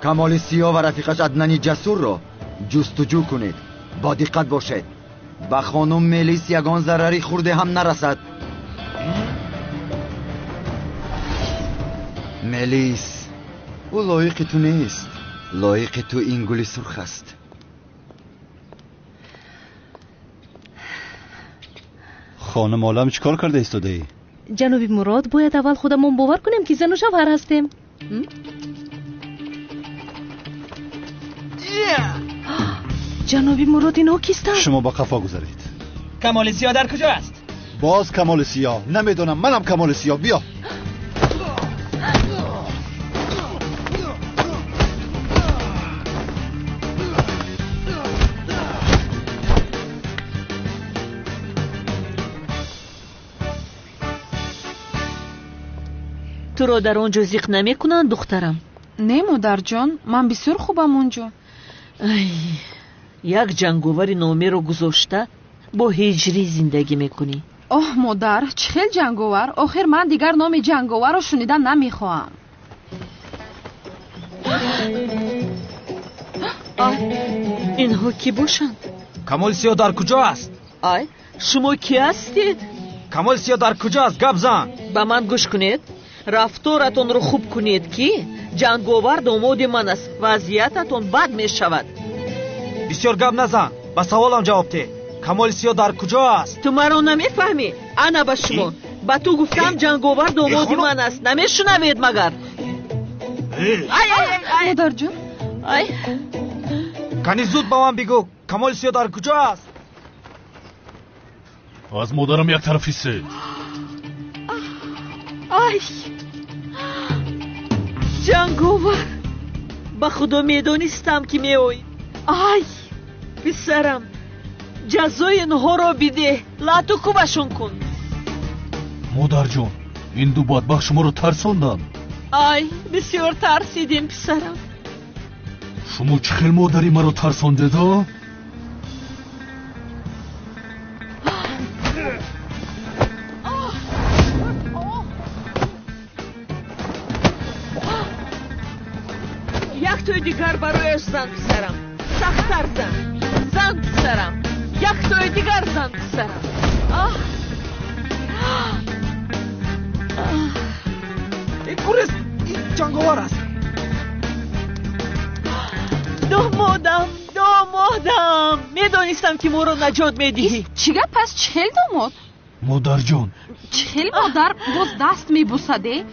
کمال سیاه و رفیقش عدنان جسور رو جستجو کنید. با دقت باشید به خانم ملیس یگان ضرری خورده هم نرسد. ملیس او لایق تو نیست، لایق تو این گل سرخ است. خانم عالم چیکار کرده ایستاده ای؟ جناب مراد باید اول خودمون باور کنیم که زن و شوهر هستیم. جناب مراد اینا کیستن؟ شما با قفا گذارید. کمال سیاه در کجا است؟ باز کمال سیاه؟ نمیدونم، منم کمال سیاه. بیا. تو رو در اونجا زیق نمی کنن دخترم؟ نه مادر جان، من بسیار خوبم اونجا. یک جنگاور نامه رو گذاشته با هجری زندگی میکنی. اوه مادر، چه خیلی جنگاور. آخر من دیگر نام جنگاور رو شنیدن نمیخواهم. اینها کی باشند؟ کمال سیاه در کجا است؟ شما کی هستید؟ کمال سیاه در کجا است؟ گپ زن. با من گوش کنید، رفتارتون رو خوب کنید که جنگاور داماد من است. وضعیتتون بد می شود. بسیار گپ نزن، با سوالم جواب ده. کمال سیاه در کجا است؟ تو مرا نمیفهمی. انا با شما با تو گفتم جنگاور داماد من است. نمیشنوید مگر؟ مادر جان کنی زود با من بگو کمال سیاه در کجا است؟ از مادرم یک طرفی سه. جنگاور با خدا میدونستم که میوی. پسرم جزای اینها را بیده، لاتو کوبشون کن. مادر جان، این دو بدبخت شما رو ترساندن. بسیار ترسیدیم پسرم. شما چه خیلی مادری مرا ترسانده دا؟ یک توی دیگر برایش زن پسرم. سخت‌تر زن پسرم. یک توی دیگر زن پسرم. این گورست، این جنگاور است. دامادم میدونستم که ما رو نجات میدهی. چیگه پس چهل داماد؟ مادر جان چهل مادر باز دست میبوسده؟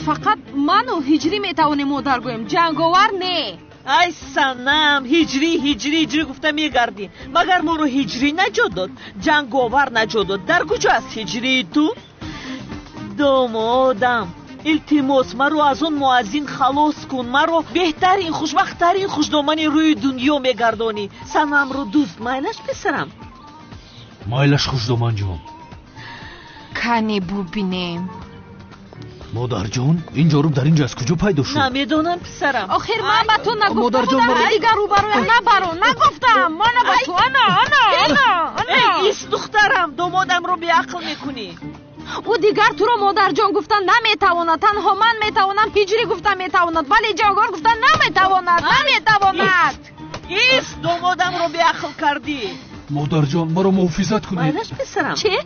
فقط من و هجری میتوانیم مادر گویم، جنگاور نه. ای سنم، هجری گفته میگردی. مگر ما رو هجری نجات داد؟ جنگاور نجات داد. در کجا است هجری تو؟ دامادم التماس مرو از اون معزین خلاص کن. مرو بهترین خوشبختترین خوشدامنی روی دنیا میگردانی. سنم رو دوست مایلش پسرم. مایلش خوشدامن جان. کنی ببینیم. مادر جان این جارو در اینجا از کجا پیدا شد؟ نمیدونم پسرم. آخر من با تو نگفتم. مادر جان دیگر رو برای نگفتم. من با تو انا ایست دخترم، دامادم رو بیعقل میکنی. او دیگر تو رو مادر جان گفتن نمیتواند، تنها من میتوانم. هجری گفتن میتواند ولی جنگاور گفتن نمیتواند. ایست دامادم رو بیعقل کردی. مادر جان مرا محافظت کنید. مایلش پسرم. چه؟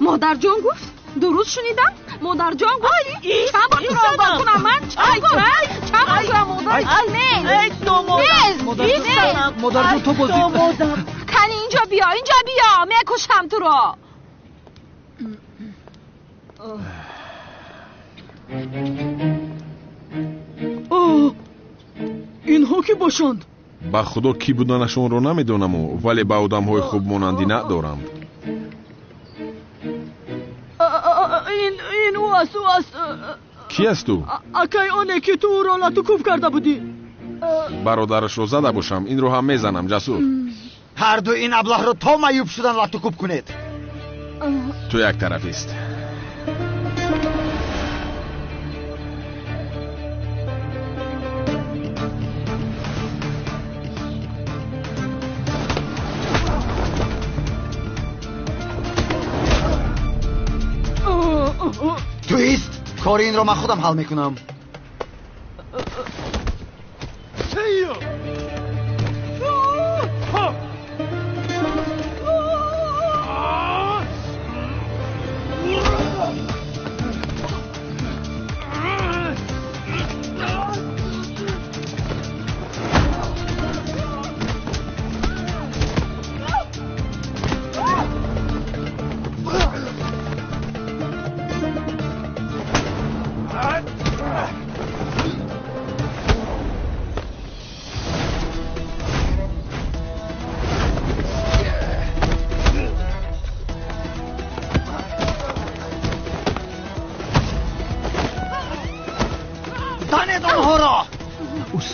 مادر جان گفت؟ درست شنیدم؟ مادر جان گفت؟ چند بار را کنم من؟ چند بار مادر ای دامادم. مادر جان تو بازی. کنی اینجا بیا میکشم تو رو. اینها کی باشند؟ با خدا کی بودنشون رو نمیدونم ولی با آدم های خوب مانندی ندارم. این او است. کی است تو؟ اکای آنه که تو رو لطوکوب کرده بودی. برادرش رو زده باشم، این رو هم میزنم. جسور هر دو این ابله رو تا معیوب شدن لطوکوب کنید. تو یک طرف است. تویست کار این رو من خودم حل میکنم.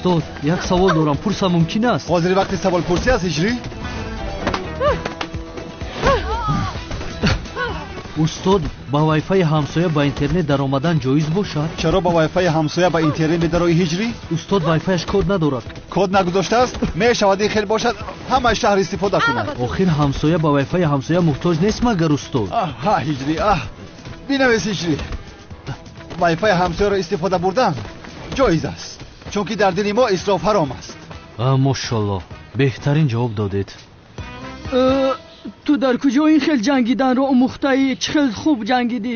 устод, як савол дорам, пурса мумкин аст? ҳозир вақти саволпурсӣ аст ҳиҷрӣ? устод, ба вайфаи ҳамсоя ба интернет даромадан ҷоиз бошад? чаро ба вайфаи ҳамсоя ба интернет медарои ҳиҷрӣ? устод, вайфаиш код надорад. код нагузоштааст? мешавад ин хел бошад ҳамаи шаҳр истифода кунад. охир ҳамсоя ба вайфаи ҳамсоя муҳтоҷ нест магар устод? ҳиҷрӣ бинавис ҳиҷрӣ. вайфаи ҳамсояро истифода бурдан ҷоиз аст, чунки дар дини мо исроф ҳаром аст. мошаллоҳ, беҳтарин ҷавоб додед. ту дар куҷо ин хел ҷангиданро омӯхтаӣ? чӣ хел хуб ҷангидӣ?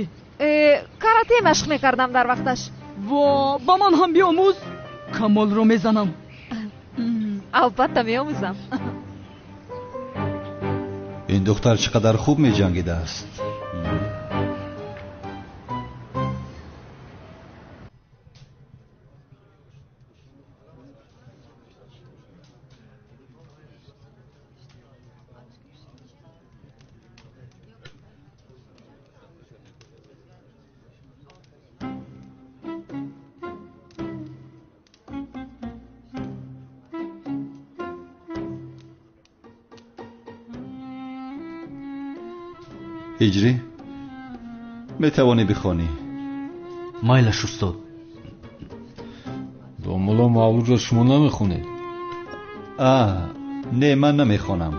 карате машқ мекардам дар вақташ. во ба ман ҳам биомӯз. камолро мезанам. албатта меомӯзам. ин духтар чӣ қадар хуб меҷангидааст. ҳиҷрӣ метавонӣ бихонӣ? майлаш устод. домола мавлудро шумо намехонед? не, ман намехонам.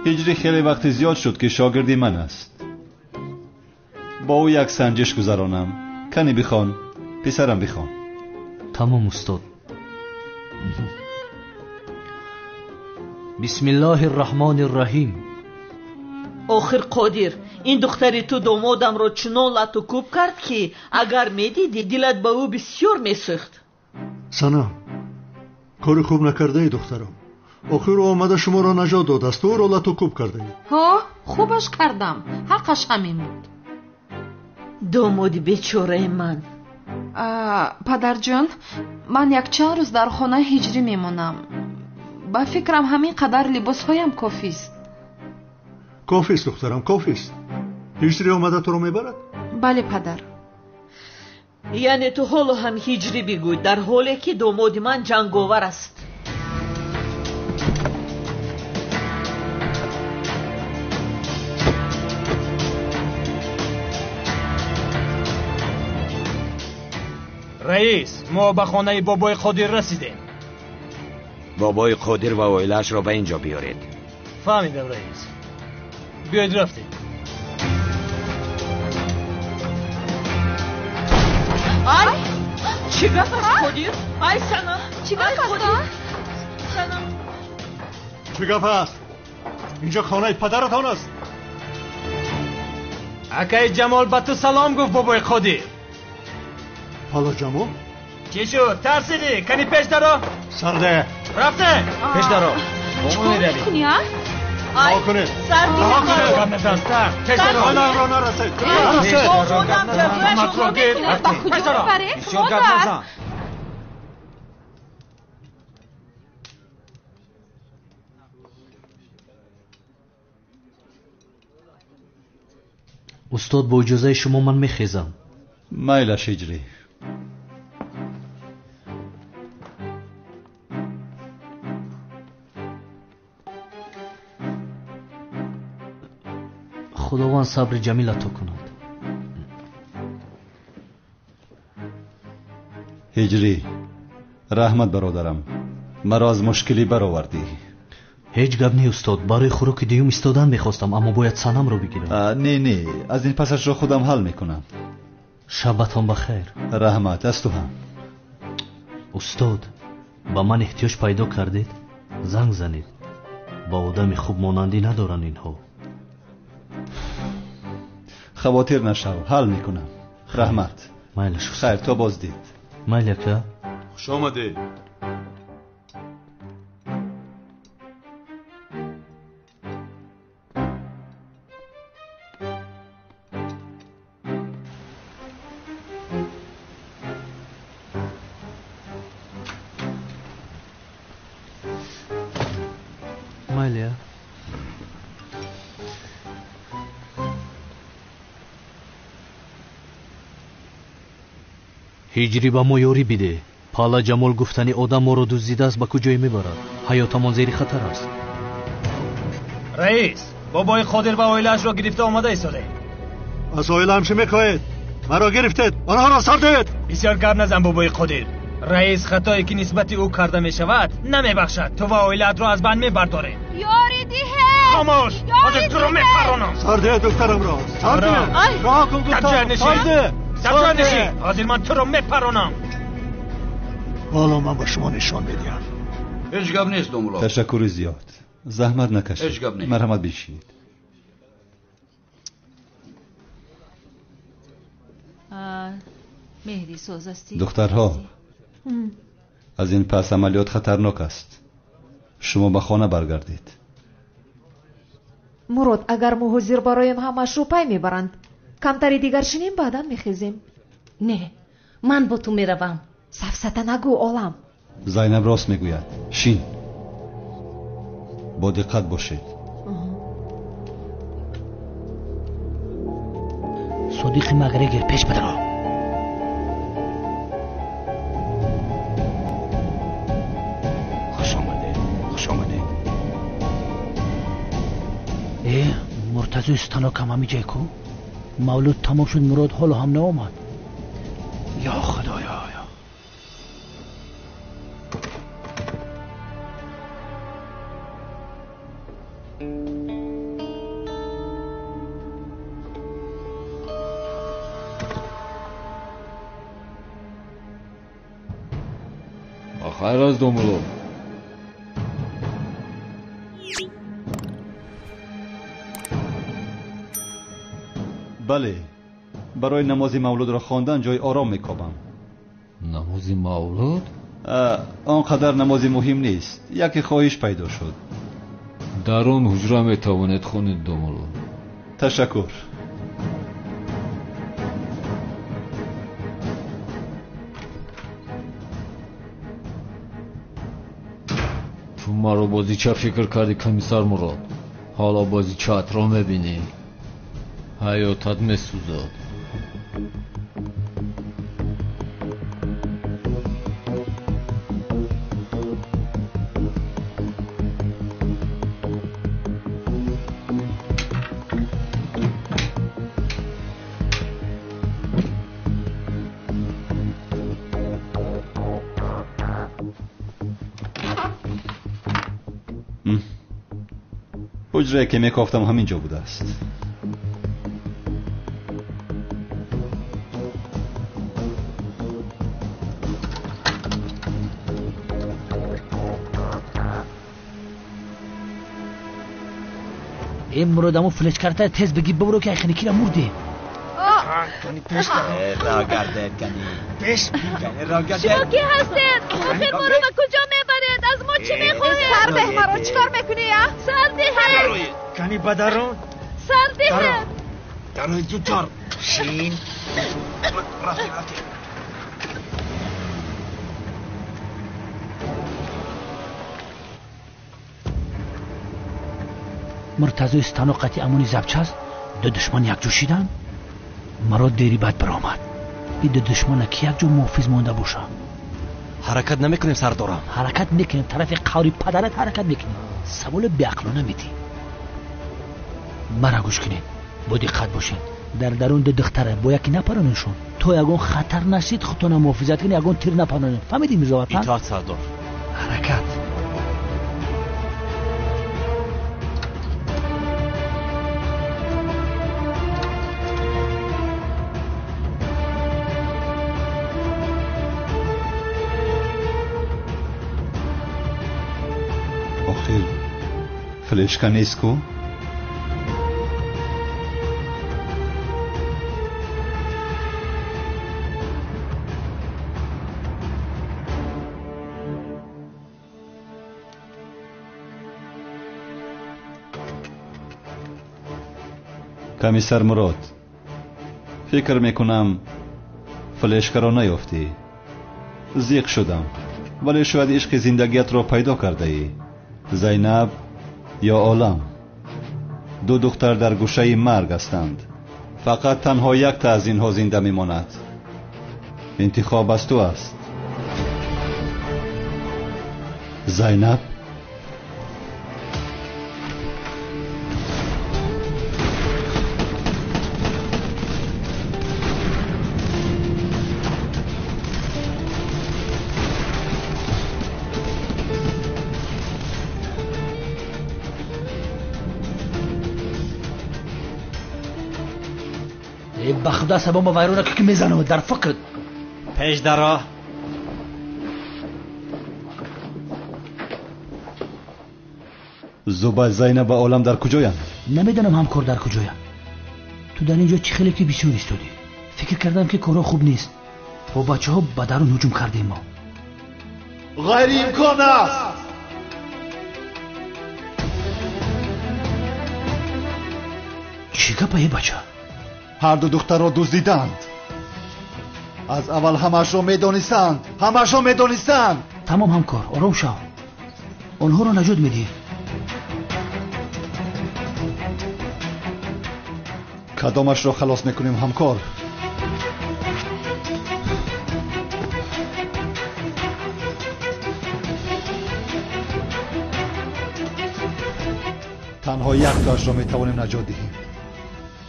ҳиҷрӣ хеле вақти зиёд шуд ки шогирди ман аст. бо ӯ як санҷиш гузаронам. кани бихон, писарам бихон. тамом устод. бисмиллоҳи рраҳмони рраҳим. охир қодир, ин духтари ту домодамро чунон лату кӯб кард ки агар медидӣ дилат ба ӯ бисёр месӯхт. санам, кори хуб накардаи духтарам. охир ӯ омада шуморо наҷот додасту ӯро лату кӯб кардаи. хубаш кардам, ҳаққаш ҳамин буд. домоди бечораи ман. падарҷон, ман якчанд рӯз дар хонаи ҳиҷрӣ мемонам. ба фикрам ҳамин қадар либосҳоям кофист. кофист духтарам, кофист. ҳиҷрӣ омада туро мебарад? бале падар. яъне ту ҳоло ҳам ҳиҷрӣ бигӯй, дар ҳоле ки домоди ман ҷанговар аст. раис, мо ба хонаи бобои қодир расидем. бобои қодир ва оилаашро ба инҷо биёред. фаҳмидам раис. بیاید رفتیم. ای چی گپ است قدیر؟ ای سنم چی گپ است؟ سنم چی گپ است؟ اینجا خانه پدرتان است. اکای جمال به تو سلام گفت بابای قدیر. حالا جمال؟ چی شد؟ ترسیدی؟ کنی پیش درو؟ سرده رفته؟ پیش درو. چیکار میکنی ها؟ ای سردی نکنه دستر پیش درو. را نرسید. خودم جمعه شما میکنه با کجا ببره؟ مادر استاد با اجازه شما من میخیزم. مایلش هجری. خداوند صبر جمیل عطا کند. هجری رحمت برادرم، مرا از مشکلی برآوردی. هیچ گپ نی استاد، برای خوراک دیوم ایستادن میخواستم اما باید سنم رو بگیرم. نه از این پسش رو خودم حل میکنم. شبتان بخیر. رحمت از تو هم. استاد با من احتیاج پیدا کردید؟ زنگ زنید. با آدم خوب مانندی ندارن اینها. خواطر نشو، حل میکنم. رحمت. مایلش خیر تا باز دید. مایلکه خوش آمده. مایلیا هجری با ما یاری بیده. пала ҷамол гуфтани одам моро дуздидааст ба куҷое мебарад? ҳаётамон зери хатар аст. раис, бобои қодир ва оилаашро гирифта омада истоде. аз оилаам чӣ мехоҳед? маро гирифтед, онҳоро сардед. бисёр гап назан бобои қодир. раис хатое ки нисбати ӯ карда мешавад намебахшад. ту ва оилаатро аз банд мебардорем. ёри диҳед. خاموش حاضر تو رو میپرونم. سرده دکترم را سرده راه کن گفتم سرده سرده حاضر من تو رو میپرونم. حالا من با شما نشان میدیم. هیچ گپ نیست دومولا. تشکر زیاد. زحمت نکشید. هیچ گپ نیست. مرحمت بشید. مهدی ساز هستی؟ دخترها از این پس عملیات خطرناک است. شما به خانه برگردید. мурод агар мо ҳозир бароем ҳамашро пай мебаранд камтари дигар шинем баъдан мехезем. не ман бо ту меравам. сафсата нагӯ олам. зайнаб рост мегӯяд. шин бо диққат бошед. صدیق مغرگر پیش بدرو. خوش آمده. مرتضی استانو کم همی جای کو؟ مولود تمام شد مراد حالا هم نامد. یا خدایا. خیر از دومولو. بله برای نماز مولود را خواندن جای آرام میکابم. نماز مولود؟ آنقدر نماز مهم نیست. یکی خواهش پیدا شد. در اون حجره میتوانید خونید دومولو. تشکر. تو ما رو بازی چه فکر کردی کمیسر مراد؟ حالا بازی چه را میبینی؟ حیاتت میسوزد. حجره که میکافتم همینجا بوده است. این مرادمو فلش کرده تیز بگی ببرو که ایخنی کی را مرده. کنی پیش را گردید کنی پیش کنی را گردید. شما کی هستید؟ آخر ما رو به کجا میبرید؟ از ما چی میخواهید؟ سرده مرا چیکار میکنی یا؟ سرده کنی بدرون سرده دروی زودتر شین رفتی مرتضی استانو قطعی امونی زبچه است. دو دشمن یک جو شیدن. مراد دیری بد برآمد. این دو دشمن که یک جو محافظ مانده باشه. حرکت نمیکنیم سردارم. حرکت میکنیم طرف قوری پدرت حرکت میکنیم. سوال بیعقلانه میدی. مرا گوش کنید. با دقت باشین. در درون دو دختره با یکی نپرانشون. تو یگون خطر نشید خودتون محافظت کنی یگون تیر نپرانید. فهمیدی میرزا وطن؟ اطاعت سردار. حرکت. آخر فلشکا نیست کو؟ کمیسر مراد فکر میکنم فلشکا را نیافتی. زیق شدم ولی شاید عشق زندگیت را پیدا کرده ای. زینب یا عالم دو دختر در گوشه مرگ هستند. فقط تنها یک تا از اینها زنده میماند. انتخاب از تو است. زینب به خدا سبا ویرونه که میزنم در فکرت پیش درا زوبای زینب و عالم در کجایند؟ نمیدونم همکار در کجایند. تو در اینجا چی خیلی که بیشور ایستادی. فکر کردم که کارا خوب نیست. با بچه ها به درون هجوم کردیم ما. غیر امکان است. چی گپه ای بچه؟ هر دو دختر را دزدیدند. از اول همش را میدانستند. همش را میدانستند. تمام همکار آرام شو. آنها را نجات میدی. کدامش را خلاص میکنیم همکار؟ تنها یک تاش را میتوانیم نجات دهیم.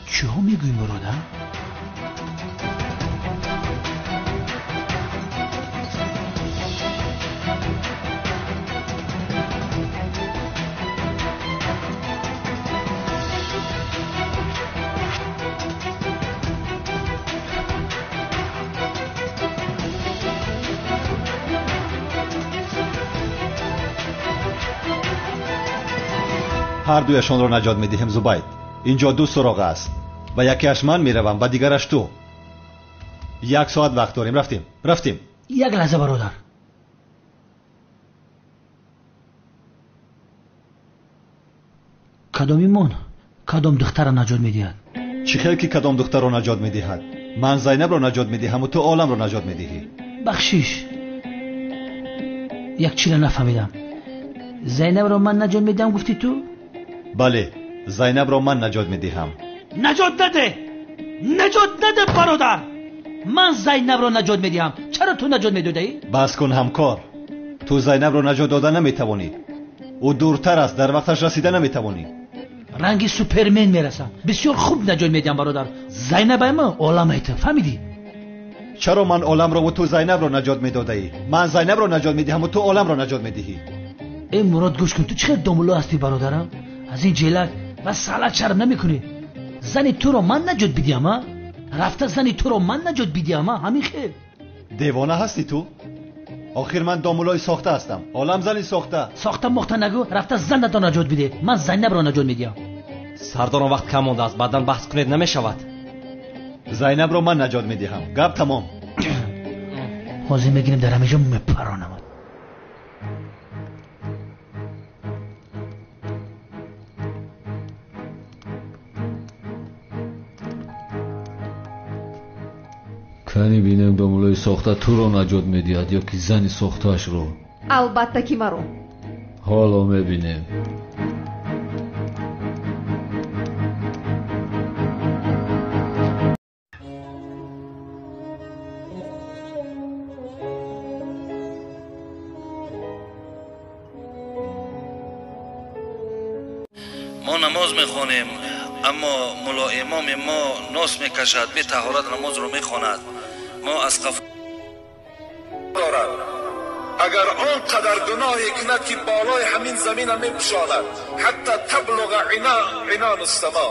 چی ها میگویم برادر؟ هر دویشان را نجات میدهیم زبید. اینجا دو سراغ است و یکیش من میروم و دیگرش تو. 1 ساعت وقت داریم. رفتیم. یک لحظه برادر. کدامی من کدام دختر را نجات میدهد؟ چی خیلی که کدام دختر را نجات میدهد؟ من زینب را نجات میدهم و تو عالم را نجات میدهی. بخشیش یک چیز نفهمیدم. زینب را من نجات میدم گفتی تو؟ بله، زینب را من نجات میدهم. نجات نده برادر. من زینب را نجات میدهم. چرا تو نجات میدادی؟ بس کن همکار. تو زینب را نجات دادن نمیتوانی. او دورتر است، در وقتش رسیدن نمیتوانی. رنگی سوپرمن میرسم. بسیار خوب نجات میدم برادر. زینب من عالم ایت فهمیدی؟ چرا من عالم را و تو زینب را نجات میدادی؟ من زینب را نجات میدهم و تو عالم را نجات میدهی. ای مراد گوش کن، تو چقدر دامولا هستی برادرم. از این جلک و سالک شرم نمیکنی. زنی تو رو من نجات بدیم ها؟ رفته زنی تو رو من نجات بدیم ها؟ همین خیر. دیوانه هستی تو؟ آخر من دامولای ساخته هستم. عالم زنی ساخته مخته نگو. رفته زن تو نجات بده. من زینب رو نجات میدم. سرداران وقت کم مونده است. بعداً بحث کنید نمیشود. زینب رو من نجات میدهم. گپ تمام. حاضر میگیریم در همه جا میپرانم. کنی بینم دامولای ساخته تو رو نجات میدهد یا که زنی ساختهش رو؟ البته که مرو. حالا میبینیم. ما نماز میخوانیم اما ملا امام ما ناس میکشد، بی طهارت نماز رو میخواند. ما از قف دارد. اگر آن قدر گناهی کند که بالای همین زمین هم میپوشاند حتی تبلغ عنان السما.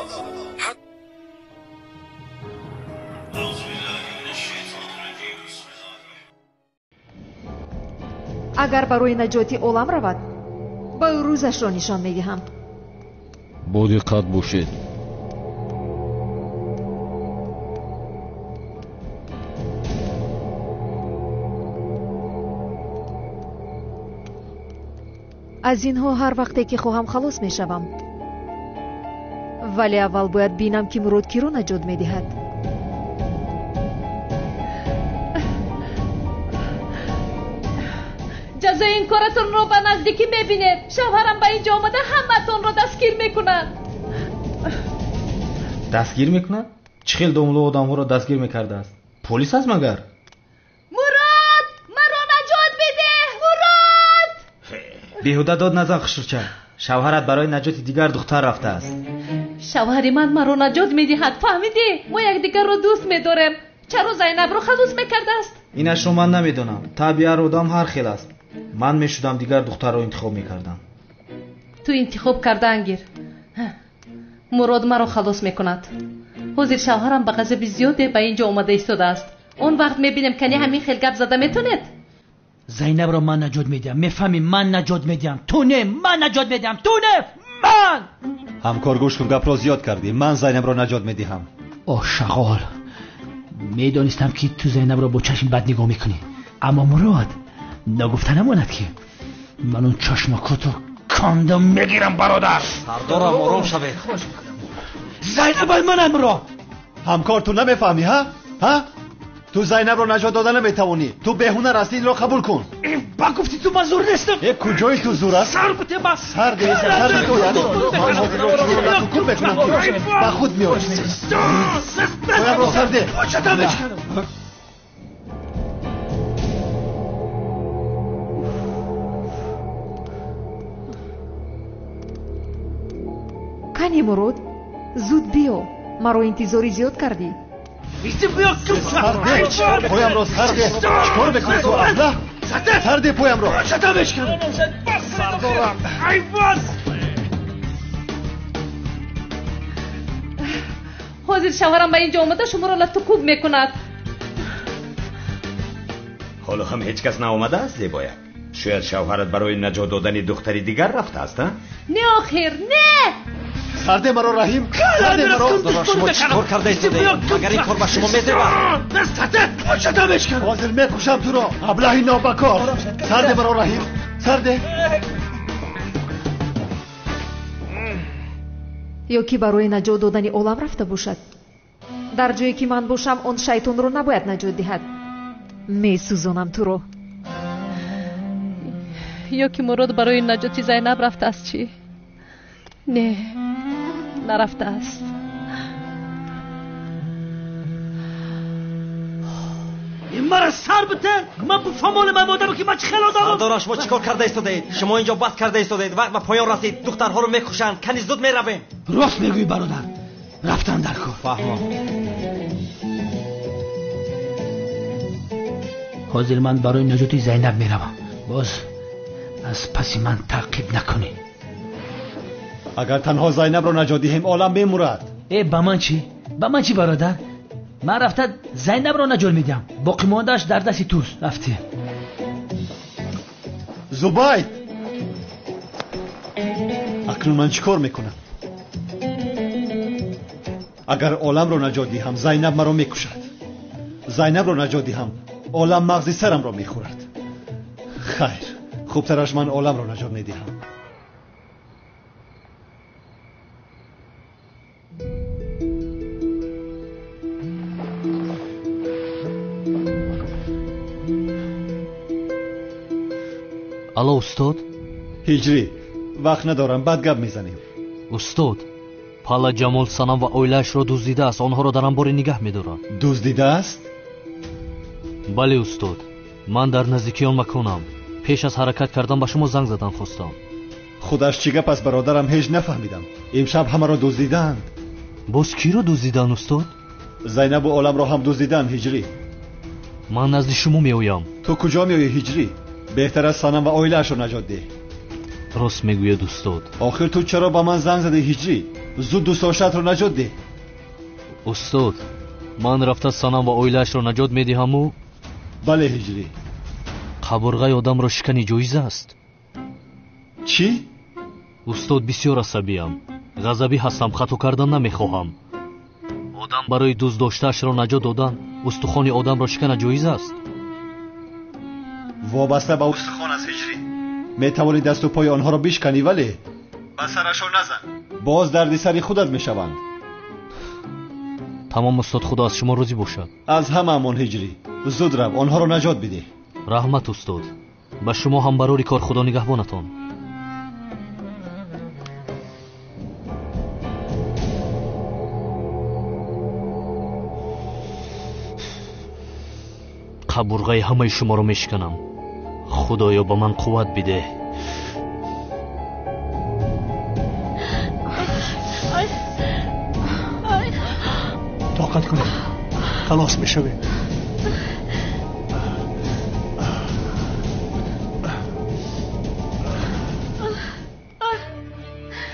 اگر برای نجاتی عالم رود با روزش را نشان میدهم. با دقت باشید. از اینها هر وقتی که خواهم خلاص میشوم. ولی اول باید بینم که مراد کی را نجات میدهد. جزای این کارتون رو به نزدیکی میبینید. شوهرم به اینجا آمده همتون رو دستگیر میکنن. دستگیر میکنن؟ چه خیلی دامولو آدم ها رو دستگیر میکرده است؟ پلیس هست مگر؟ مراد! مرا نجات بده! مراد! بیهوده داد نزن خشورچه. شوهرت برای نجات دیگر دختر رفته است. شوهر من مرا نجات میدهد، فهمیدی؟ ما یکدیگر را دوست می‌داریم. چرا زینب رو خلوص میکرده است؟ اینش رو من نمیدونم. طبیعت آدم هر خیل است. من میشدم دیگر دختر رو انتخاب میکردم. تو انتخاب کرده انگیر. مراد مرا خلاص میکند. حاضر شوهرم به غضب زیاده به اینجا اومده ایستاده است. اون وقت میبینیم کنی همین خیل گپ زده میتونید. زینب رو من نجات میدم. میفهمی؟ من نجات میدم. تو نه. من نجات میدم. تو نه. من. همکار گوش کن، گپ را زیاد کردی. من زینب را نجات میدهم. اوه شغال، میدانستم که تو زینب را با چشم بد نگاه میکنی، اما مراد نگفته نماند که من اون چشمکاتو کاندم میگیرم برادر. سردارم آرام شوید. زینب من مراد. همکار تو نمیفهمی ها؟ تو زینب رو نجات دادن نمیتوانی. تو بهونه راستی این رو قبول کن. با گفتی تو من زور نیستم. کجای تو زور است؟ سر بته بس. سر تو یعنی من حاضر رو تو کور بکنم که با خود میاد. باید رو سر ده. کنی مراد زود بیا، مرا انتظاری زیاد کردی. پایم رو سر ده. چکار بکنی تو اصلا؟ سر ده پایم رو. چطورش کنم؟ سردارم حاضر شوهرم به اینجا اومده شما را لطفکوب میکند. حالا هم هیچ کس ناآمده است زیبایک؟ شاید شوهرت برای نجات دادن دختری دیگر رفته است. نه آخر نه. سرده مرا رحیم. سرده مرا. داداش شما چیکار کرده ایستاده؟ مگر این کار به شما میتوان؟ چطورش کنم؟ حاضر میکشم تو را. ابلهی نابکار. سرده مرا رحیم. سرده. یا کی برای نجات دادن عالم رفته باشد. در جایی که من باشم اون شیطان رو نباید نجات دهد. میسوزانم تو رو. یا که مراد برای نجات زینب رفته است چی؟ نه نرفته است. این مرا سر بته. من بفهمال من مادم که من چه خیلی آدم. سردار شما چیکار کرده ایستادید؟ شما اینجا بس کرده ایستادید. وقت به پایان رسید دخترها رو میکشن. کنی زود میرویم. راست میگویی برادر. رفتن در کار. فهمم. حاضر من برای نجات زینب میروم. باز از پس من تعقیب نکنی. اگر تنها زینب رو نجات دهیم عالم میمورد. با من چی؟ با من چی برادر؟ من رفته زینب رو نجات میدم. باقی ماندهش در دست توست. رفته. زبید اکنون من چیکار میکنم؟ اگر عالم رو نجات دهم زینب مرا میکشد. زینب رو نجات دهم عالم مغز سرم رو میخورد. خیر، خوبترش من عالم رو نجات میدهم. الو استاد. هجری وقت ندارم، بعد گپ میزنیم. استاد پالا جمال سانم و اویلش را دزدیده است. آنها را در انباری نگه میدارند. دزدیده است؟ بله استاد. من در نزدیکی آن مکانم. پیش از حرکت کردن به شما زنگ زدن خواستم. خودش چی گپ است برادرم؟ هیچ نفهمیدم. امشب همه را دزدیدند. باز کی را دزدیدند استاد؟ زینب و عالم را هم دزدیدند هجری. من نزد شما میآیم. تو کجا میآیی هجری؟ بهتر است سانم و اویلش را نجات ده. راست میگوید استاد. آخر تو چرا با من زنگ زدی هجری؟ زود دوستاشت را نجات ده. استاد من رفته سانم و اویلش را نجات میدهم و بله هجری. قبرغه آدم را شکنی جایز است. چی؟ استاد بسیار عصبیم. غضبی هستم. خطا کردن نمیخواهم. آدم برای دوست داشتهش را نجات دادن استخوان آدم را شکن جایز است. وابسته به استخوان است هجری. میتوانی دست و پای آنها را بشکنی ولی به سرشان نزن. باز دردی سری خودت میشوند. تمام استاد خدا از شما راضی باشد. از همه‌مان هجری. زود رو آنها را نجات بده. رحمت استاد. به شما هم برای کار خدا نگهبانتان. قبرغه همه شما را میشکنم. خدایا به من قوت بده. شفقت کنید خلاص میشوید.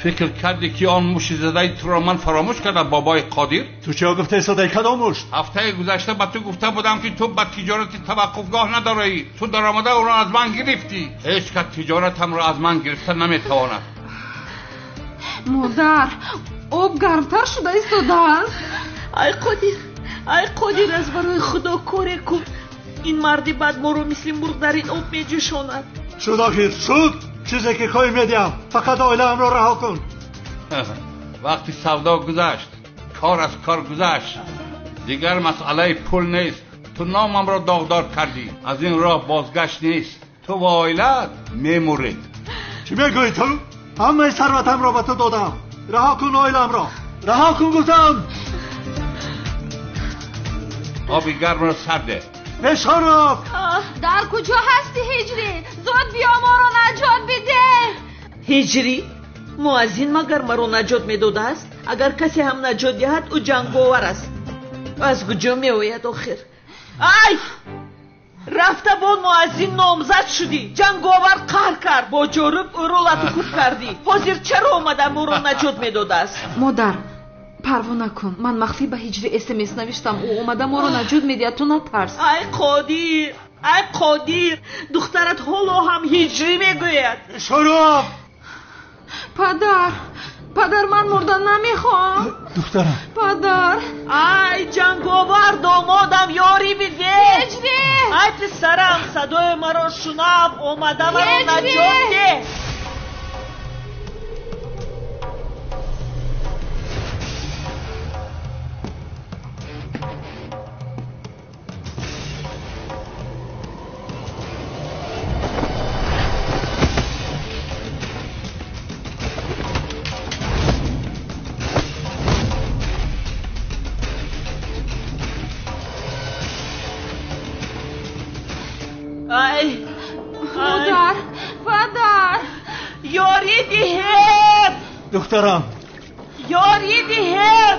فکر کردی که آن موشی زده تو را من فراموش کردم بابای قادر؟ تو چه گفته صدای کدام موش؟ هفته گذشته به تو گفته بودم که تو به تجارت توقفگاه نداری. تو درآمده او را از من گرفتی. هیچ کس تجارتم را از من گرفته نمیتواند. مادر آب گرمتر شده ایستادن. ای قادر از برای خدا کاری کن. این مردی بد ما رو مثل مرغ در این آب میجوشاند. شد آخر شد. چیزی که خواهی میدیم فقط عائله را رها کن. وقتی سودا گذشت کار از کار گذشت دیگر مسئله پول نیست. تو نامم را داغدار کردی. از این راه بازگشت نیست. تو و عائلت میمورید. چی میگویی تو؟ همه ثروتم را به تو دادم. رها کن عائله‌ام را. رها کن گفتم. آبی گرم را سرده. بشارف در کجا هستی هجری؟ زود بیا ما رو نجات بده. هجری؟ مؤذن مگر ما رو نجات میداده است؟ اگر کسی هم نجات دهد او جنگاور است. از کجا میآید آخر؟ ای رفته با مؤذن نامزد شدی. جنگاور قهر کرد. با جورب او رو لطوکوب کردی. حاضر چرا آمده ما رو نجات میداده است؟ مادر پروا نکن. من مخفی به هجری SMS نوشتم. او اومده ما رو نجات میده. تو نترس. ای قادر دخترت حالا هم هجری میگوید. شروع. پدر من مردن نمیخوام. دخترم پدر. ای جنگاور دامادم یاری بده. هجری. ای پسرم صدای مرا شنو. اومده مرا نجات ده. پدر یاری دهید. دخترم یاری دهید.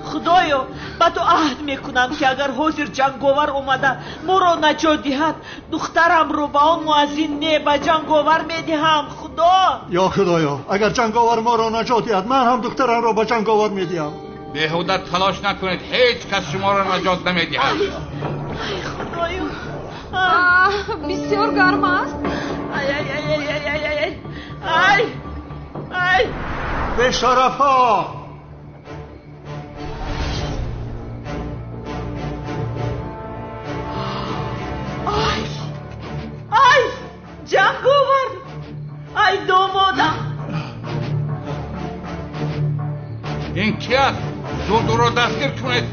خدایا با تو عهد میکنم که اگر حاضر جنگاور اومده ما رو نجات دهد دخترم رو با اون مؤذن نه به جنگاور میدهم. خدا یا خدایا اگر جنگاور ما رو نجات دهد من هم دخترم رو به جنگاور میدهم. بیهوده تلاش نکنید. هیچ کس شما را نجات نمیدهد. خدایا بسیار گرم است. ای بشارف ها. ای جنگاور. ای دامادم. این کی است؟ زود او را دستگیر کنید.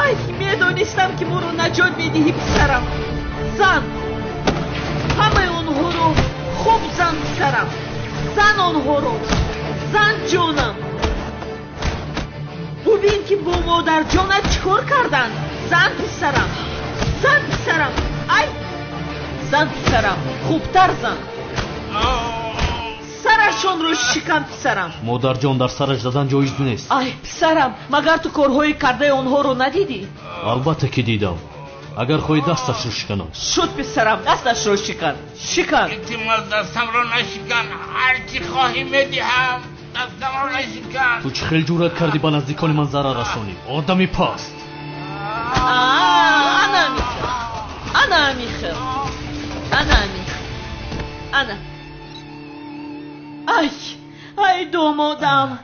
ای میدانستم که ما رو نجات میدهی پسرم. زن همه اونها رو خوب زن پسرم. زن اونها رو. زن جانم. ببین که با مادر جانت چکار کردن. زن پسرم. ای زن پسرم خوبتر زن. سرشون رو شکن پسرم. مادر جان در سرش زدن جایز نیست. ای پسرم مگر تو کارهای کرده اونها رو ندیدی؟ البته که دیدم. اگر خواهی دستش رو شکنم. شد پسرم دستش رو شکن. احتمال دستم رو نشکن. هرچی خواهی میدهم. دستم رو نشکن. تو چه خیلی جورت کردی به نزدیکان من ضرر رسانی. آدمی پست. انا میخوام. ای دامادم.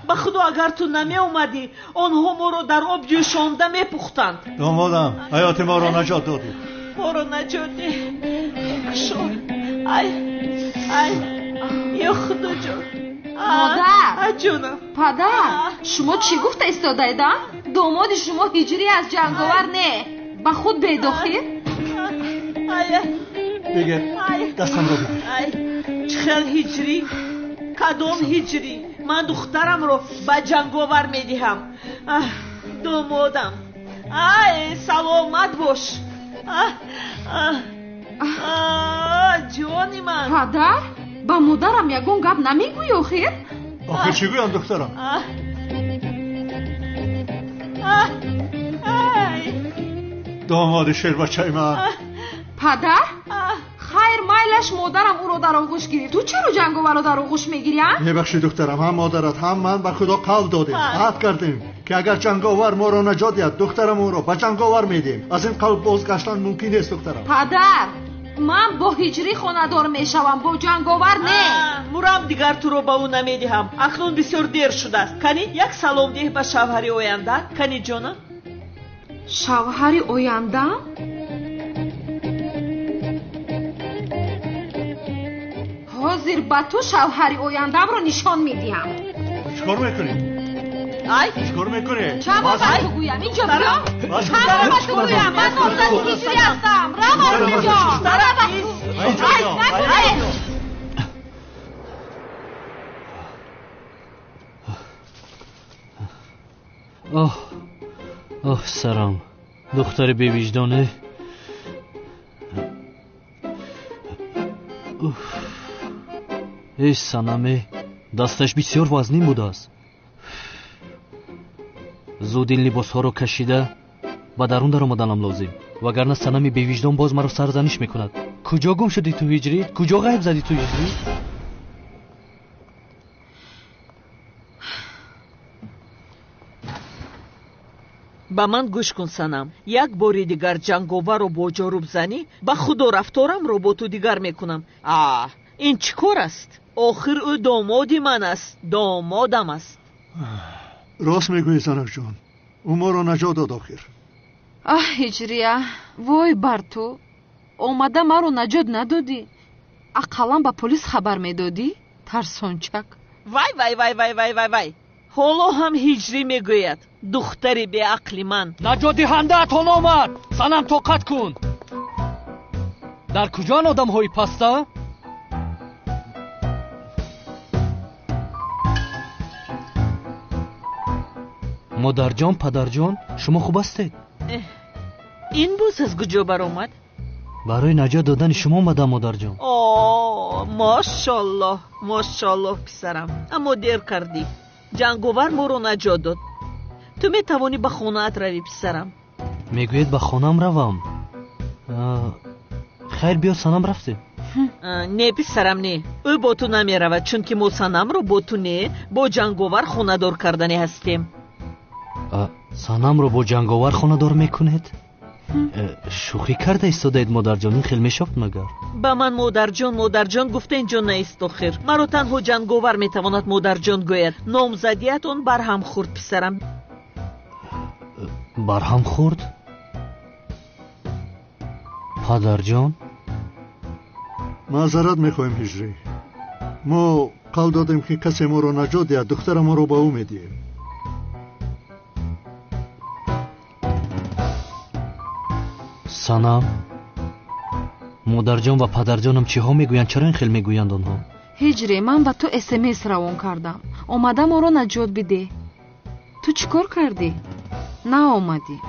به خدا اگر تو نمی اومدی آنها ما رو در آب جوشانده میپختند. دامادم حیات ما رو نجات دادی. ما رو نجات ده. یا خدا جان. مادر جونم. پدر شما چی گفته ایستاده ایدن؟ داماد شما هجری از جنگاور نه به خود بداخل. بگه دستم رو بگیر. چخل هجری؟ کدام هجری؟ من دخترم رو به جنگاور میدهم. دامادم سلامت باش. جانی من. پدر با مادرم یگون گپ نمیگوی آخر؟ آخر چی گویم دخترم؟ داماد شیر بچه من. پدر؟ خیر مایلش مادرم او رو در آغوش گرفت. تو چرا جنگاور رو در آغوش میگیری؟ ببخشید دخترم، هم مادرت هم من به خدا قول دادیم، عهد کردیم که اگر جنگاور ما رو نجات دهد دخترم او رو به جنگاور میدیم. از این قول بازگشتن ممکن نیست دخترم. پدر من با هجری خانه‌دار میشوم، با جنگاور نه. مورم دیگر تو رو با او نمیدهم. اکنون بسیار دیر شده است. کنی یک سلام ده به شوهر آینده. کنی جانم؟ شوهر آینده؟ حاضر با تو شوهر آیندم رو نشان میدیم. چیکار میکنی؟ چیکار میکنی؟ چه با تو گویم اینجا بیا. چه با تو گویم من نامزد هجری هستم. رام اینجا. اوه سرم دختر بی وجدانه. ای صنمه دستش بسیار وزنی بوده است. زود این لباس ها رو کشیده و درون در آمدنم لازم، وگرنه صنم بی وجدان باز مرا سرزنش میکند. کجا گم شدی تو هجری؟ کجا غیب زدی تو هجری؟ با من گوش کن صنم. یک باری دیگر جنگاور رو با جارو بزنی با خود و رفتارم رو با تو دیگر میکنم. این چی کار است؟ آخر او دامادی من است، دامادم است. راست میگویی زنک جان، او ما رو نجات داد آخر. هجریه وای بر تو، آمده ما رو نجات ندادی، اقلا با پلیس خبر میدادی؟ ترسونچک. وای وای وای وای وای وای وای، حالا هم هجری میگوید دختری به عقل من. نجات دهنده اتان آمد. صنم طاقت کن. در کجا آدم های پسته؟ مادر جان، پدر جان، شما خوب هستید؟ این بوس از کجا بر آمد؟ برای نجات دادن شما آمدم مادر جان. ماشاءالله ماشاءالله پسرم، اما دیر کردی. جنگاور ما رو نجات داد. تو میتوانی به خانه‌ات روی پسرم. میگوید به خانم روم. خیر بیا صنم رفته. نه پسرم نه، او با تو نمی رود، چون که ما صنم رو با تو نه با جنگاور خانه دار کردنی هستیم. صنم رو با جنگاور خانه دار میکنید؟ شوخی کرده ایستادید مادر جان، این خیلی میشفت مگر؟ با من مادر جان گفته اینجا نیست آخر. مرا تنها جنگاور میتواند مادر جان گوید. نامزدیتون برهم خورد پسرم. برهم خورد؟ پدر جان؟ معذرت میخوایم هجری، ما قول دادیم که کسی ما رو نجات دهد دختر ما رو به او میدیم. صنم، مادر جان و پدر جانم چی ها میگویند؟ چرا این خیلی میگویند آنها؟ هجری من با تو SMS روان کردم، آمده ما رو نجات بده. تو چیکار کردی؟ نه آمدی،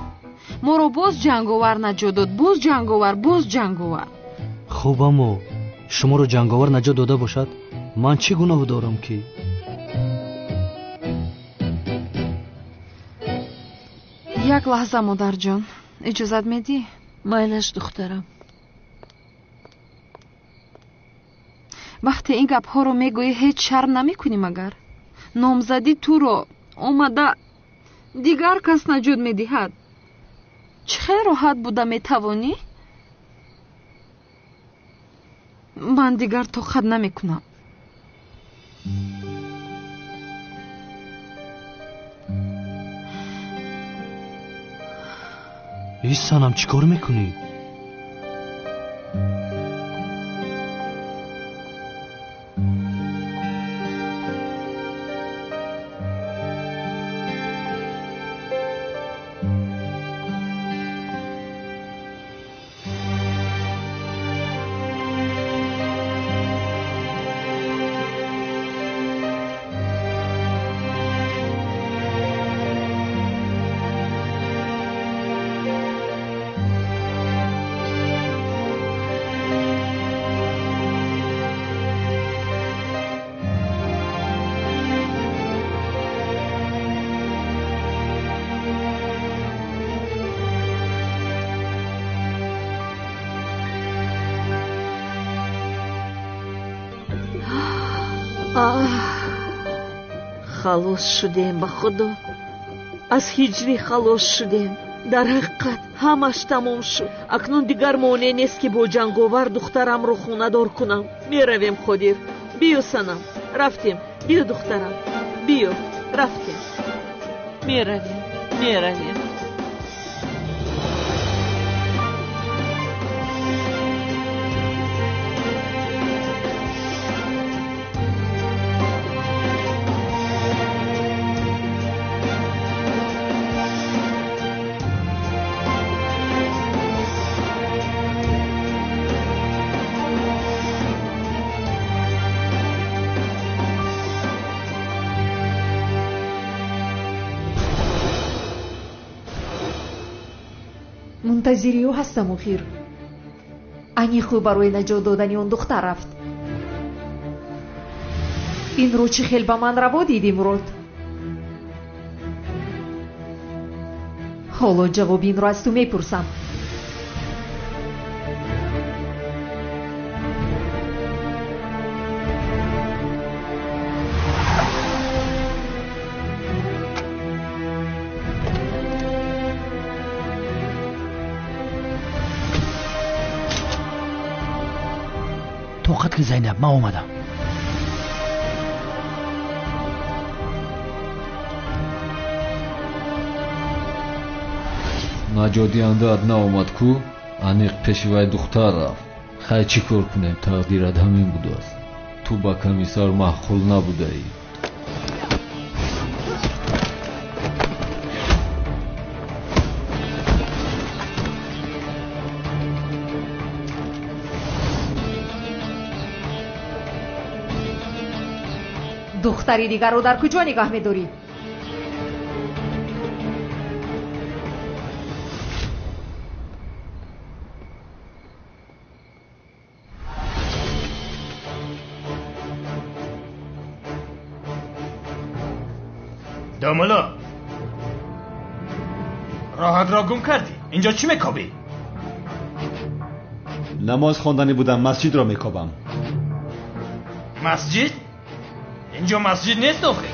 ما رو باز جنگاور نجات داد، باز جنگاور. خوب اما شما رو جنگاور نجات داده باشد من چی گناه دارم که؟ یک لحظه مادر جان اجازت میدی؟ مایلش دخترم. وقتی این گپ ها رو میگویی هیچ شرم نمی کنی مگر؟ نامزدی تو رو آمده دیگر کس نجات میدهد. چه راحت بوده میتوانی؟ من دیگر طاقت نمی کنم. ای صنم چی کار میکنی؟ халос шудем ба худо. аз ҳиҷрӣ халос шудем. дар ҳақиқат ҳамаш тамом шуд. акнун дигар монеъ нест ки бо ҷанговар духтарамро хонадор кунам. меравем қодир. биё санам, рафтем. биё духтарам, биё, рафтем. меравем. мунтазири ӯ ҳастам охир. айни хуб барои наҷот додани он духтар рафт. инро чӣ хел ба ман раво диди мурод? ҳоло ҷавоби инро аз ту мепурсам. тоқат ки зайнаб, ман омадам. наҷотдиҳандаат наомад ку? аниқ пеши вай духтар рафт. хай чӣ кор кунем, тақдират ҳамин будааст. ту ба комиссар маҳқул набудаӣ. духтари дигарро дар куҷо нигоҳ медорӣ? домуло, роҳатро гум кардӣ. инҷо чӣ мекобӣ? намоз хондани будам, масҷидро мекобам. масҷид? اینجا مسجد نیست آخه.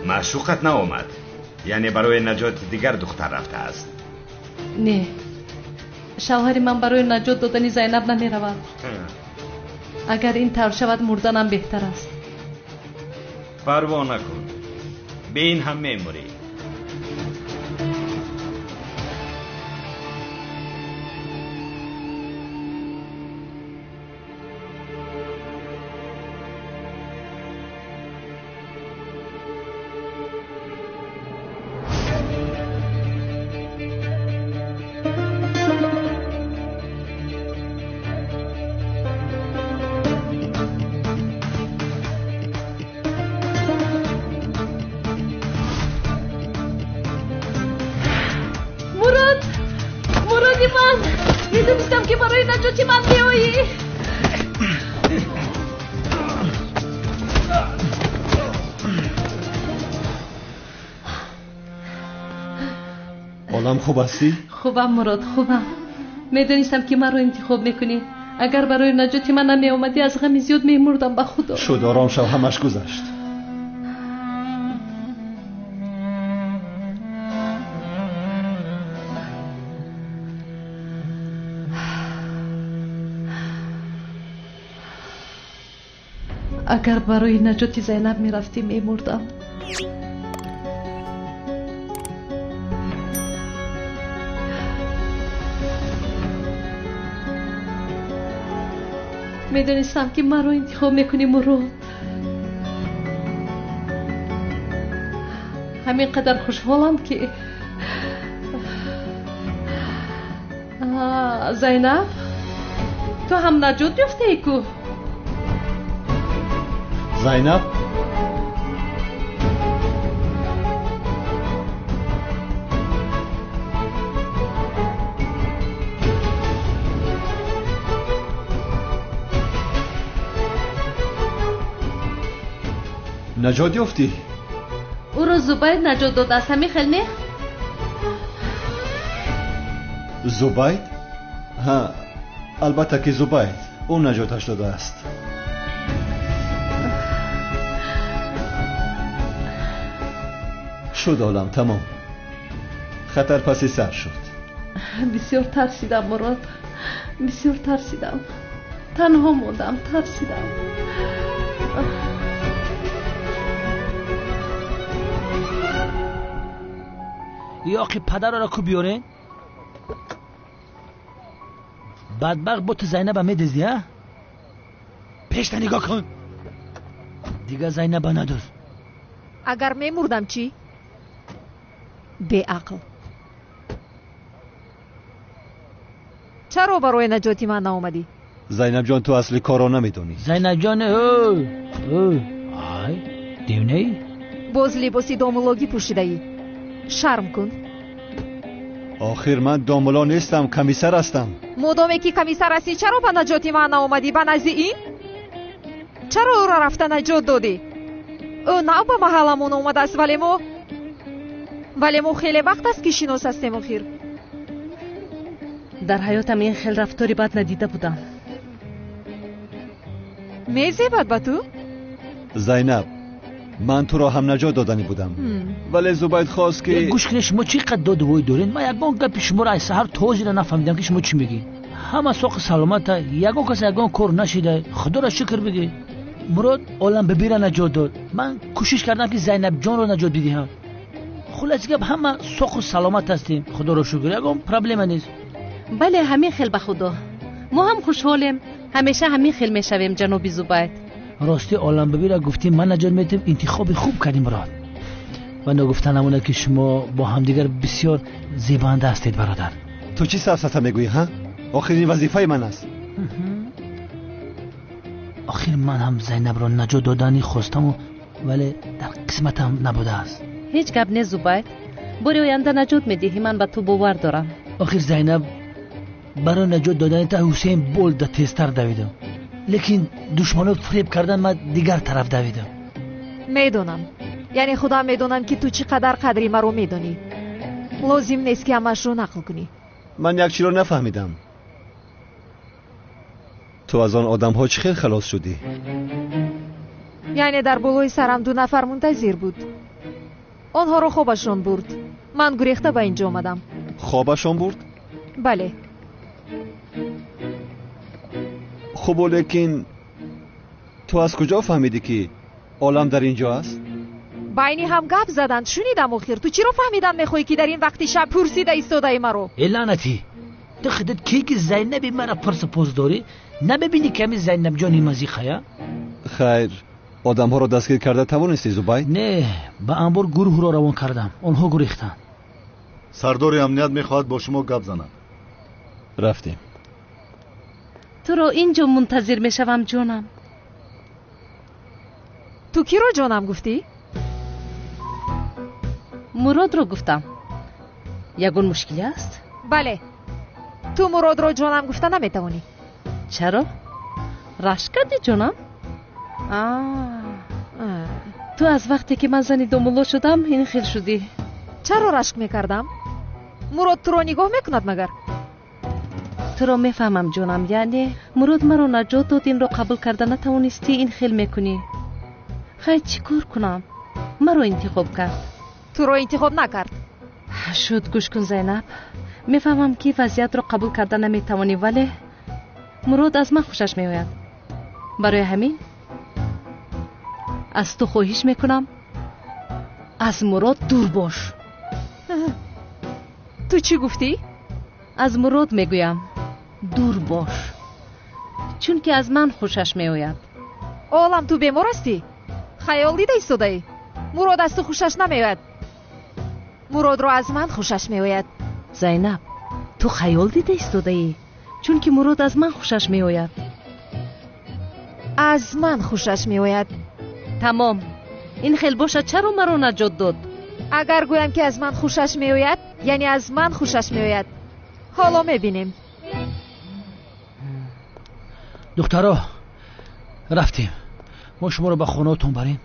معشوقت نآمد؟ یعنی برای نجات دیگر دختر رفته است؟ نه، шавҳари ман барои наҷот додани зайнаб намеравад. агар ин тавр шавад, мурданам беҳтар аст. парво накун, be in ham memurӣ. میدونستم که برای نجاتی من میایی. حالم خوب هستی؟ خوبم مراد، خوبم. میدونستم که من رو انتخاب میکنی. اگر برای نجاتی من نمی اومدی از غم زیاد میمردم. به خدا شد، آرام شو، همش گذشت. اگر برای نجات زینب میرفتی میمردم. میدونستم که من رو انتخاب میکنی مراد. همین قدر خوشحالم که زینب تو هم نجات یافته ای کو؟ زینب نجات یافتی؟ او رو زبید نجات داد از همین خیلی؟ زبید؟ ها البته که زبید اون نجاتش داده است. شد عالم تمام. خطر پسی سر شد. بسیار ترسیدم مراد، بسیار ترسیدم. تنها موندم، ترسیدم. یا آقی پدر را کو بیاره؟ بدبخت بوت زینب همه دیزی ها؟ پیش نگاه کن. دیگه زینب ندار. اگر میمردم چی؟ بی عقل. چرا برای نجاتی من ناومدی؟ زینب جان تو اصلی کارو نمیدونی. زینب جان آی دیونه ای؟ باز لباسی دامولوگی پوشیده ای. شرم کن. آخر من دامولا نیستم، کمیسر هستم. مادامی که کمیسر هستی چرا به نجاتی من ناومدی؟ به نزد این؟ چرا او را رفته نجات دادی؟ او نه به محلمون اومده است ولی ما خیلی وقت است که شناس هستیم. آخر در حیاتم این خیلی رفتاری بد ندیده بودم. میزیبد به تو؟ زینب من تو را هم نجات دادنی بودم ولی زبید خواست که گوش کنی شما چی قد داد وای دارین؟ من یکان گپ شما را سحر توضیح نفهمیدم که شما چی میگی. همه سوق سلامت یکان کس یکان کار نشیده. خدا را شکر بگی. مراد عالم ببیره نجات داد. من کوشش کردم که زینب جان رو نجات بدهم. خلاص گپ همه سوق سلامت هستیم. خدا را شکر. یکان پرابلم نیست. بله همین خیل به خدا. ما هم خوشحالیم. همیشه همین خیل میشویم جناب زبید. راستی عالم ببیره گفتیم من نجات میدم. انتخاب خوب کردیم مراد. و نگفتن همونه که شما با همدیگر بسیار زیبنده هستید برادر. تو چی سفسطه میگویی ها؟ آخرین وظیفه من است. آخر من هم زینب را نجات دادنی خواستم ولی در قسمتم نبوده است. هیچ گپ نه زبید. برای آینده نجات میدهی، من به تو باور دارم. آخر زینب برای نجات دادن تا حسین بولد تیزتر دویدم. لیکن دشمنات فریب کردن من دیگر طرف دویدم. میدونم. یعنی خدا میدونم که تو چقدر قدری مرا میدونی. لازم نیست که همش رو نقل کنی. من یک چی رو نفهمیدم. تو از آن آدم ها چه خیلی خلاص شدی؟ یعنی در بالای سرم 2 نفر منتظر بود. آنها رو خوابشون برد. من گریخته به اینجا آمدم. خوابشون برد؟ بله. خب لیکن تو از کجا فهمیدی که عالم در اینجا است؟ بینی هم گپ زدن. شنیدم. آخر تو چی رو فهمیدن میخوای که در این وقتی شب پرسیده ایستاده مرا؟ لعنتی تو خودت کی که زینب مرا پرس پوز داری؟ نببینی کمی زینب جانی مزیخه؟ خیر آدم ها رو دستگیر کرده توانستی زبید؟ نه با انبار گروه را روان کردم. آنها گریختن. سردار امنیت میخواد با شما گپ زند. رفتیم. تو رو اینجا منتظر میشوم جانم. تو کی رو جانم گفتی؟ مراد رو گفتم. یگون مشکلی است؟ بله. تو مراد رو جانم گفته نمیتوانی. چرا؟ رشک کردی جانم؟ تو از وقتی که من زنی دومولو شدم این خیل شدی. چرا رشک میکردم؟ مراد تو رو نگاه میکند مگر؟ تو رو میفهمم جانم. یعنی مراد مرا نجات داد، این رو قبول کرده نتوانستی این خیل میکنی. خیلی چی کار کنم؟ مرا انتخاب کرد. تو رو انتخاب نکرد. شد گوش کن زینب. میفهمم که وضعیت رو قبول کرده نمیتوانی ولی مراد از من خوشش میآید. برای همین از تو خواهش میکنم از مراد دور باش. تو چی گفتی؟ از مراد میگویم دور باش، چون که از من خوشش میآید. عالم تو بیمار هستی؟ خیال دیده ایستاده ای؟ مراد از تو خوشش نمیآید. مراد رو از من خوشش میآید. زینب تو خیال دیده ایستاده ای، چون که مراد از من خوشش میآید. از من خوشش میآید. تمام. این خیل باشه چرا مرا نجات داد؟ اگر گویم که از من خوشش میآید یعنی از من خوشش میآید. حالا میبینیم. دخترها رفتیم. ما شما رو به خونه‌تون بریم.